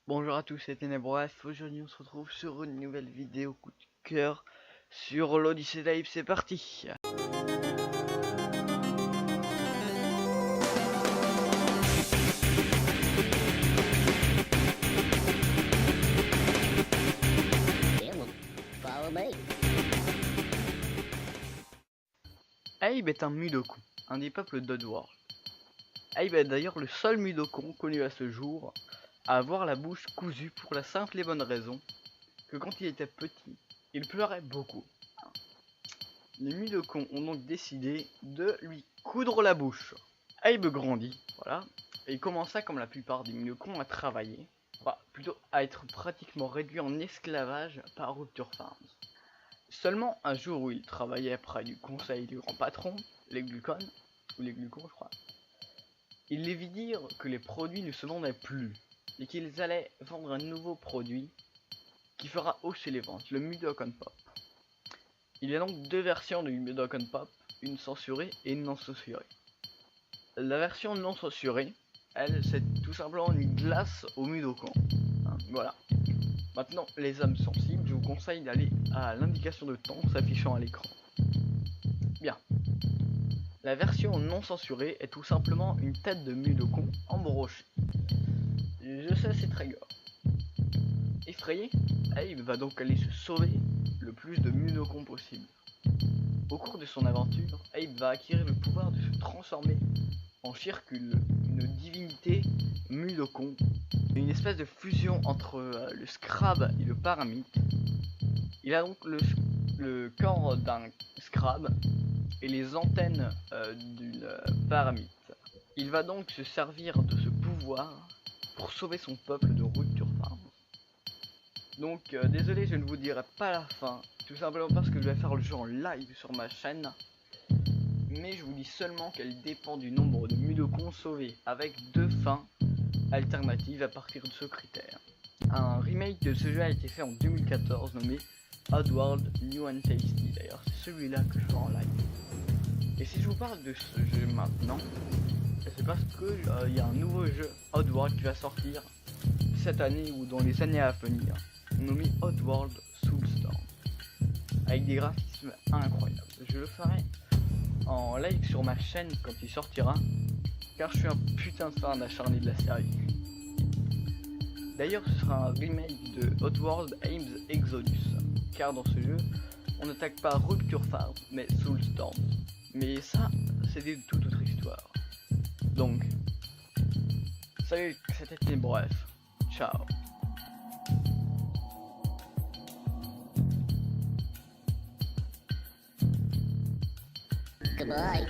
Bonjour à tous, c'est Ténébref. Aujourd'hui on se retrouve sur une nouvelle vidéo coup de cœur sur l'Odyssée Live, c'est parti. Abe est un Mudokon, un des peuples d'Oddworld. Abe est d'ailleurs le seul Mudokon connu à ce jour à avoir la bouche cousue pour la simple et bonne raison que quand il était petit, il pleurait beaucoup. Les Mudokons ont donc décidé de lui coudre la bouche. Abe grandit, voilà, et il commença comme la plupart des Mudokons à travailler, enfin, plutôt à être pratiquement réduit en esclavage par Rupture Farms. Seulement un jour où il travaillait près du conseil du grand patron, les Glucons, ou les Glucons je crois, il les vit dire que les produits ne se vendaient plus, et qu'ils allaient vendre un nouveau produit qui fera hausser les ventes, le Mudokon Pop. Il y a donc deux versions du Mudokon Pop, une censurée et une non censurée. La version non censurée, elle, c'est tout simplement une glace au Mudokon. Voilà. Maintenant, les âmes sensibles, je vous conseille d'aller à l'indication de temps s'affichant à l'écran. Bien. La version non censurée est tout simplement une tête de Mudokon embrochée. Je sais, c'est très gore. Effrayé, Abe va donc aller se sauver le plus de Mudokon possible. Au cours de son aventure, Abe va acquérir le pouvoir de se transformer en Shirkul, une divinité Mudokon, une espèce de fusion entre le Scrab et le Paramite. Il a donc le corps d'un Scrab et les antennes d'une Paramite. Il va donc se servir de ce pouvoir pour sauver son peuple de Rupture Farms. Donc désolé, je ne vous dirai pas la fin, tout simplement parce que je vais faire le jeu en live sur ma chaîne. Mais je vous dis seulement qu'elle dépend du nombre de Mudokons sauvés, avec deux fins alternatives à partir de ce critère. Un remake de ce jeu a été fait en 2014 nommé Oddworld New and Tasty, d'ailleurs c'est celui-là que je fais en live. Et si je vous parle de ce jeu maintenant, c'est parce que y a un nouveau jeu Oddworld qui va sortir cette année ou dans les années à venir, nommé Oddworld Soulstorm, avec des graphismes incroyables. Je le ferai en live sur ma chaîne quand il sortira, car je suis un putain de fan acharné de la série. D'ailleurs ce sera un remake de Oddworld Ames Exodus, car dans ce jeu on n'attaque pas Rupture Farms mais Soulstorm. Mais ça c'est une toute autre histoire. Donc salut, c'était Ténébref, ciao. Goodbye.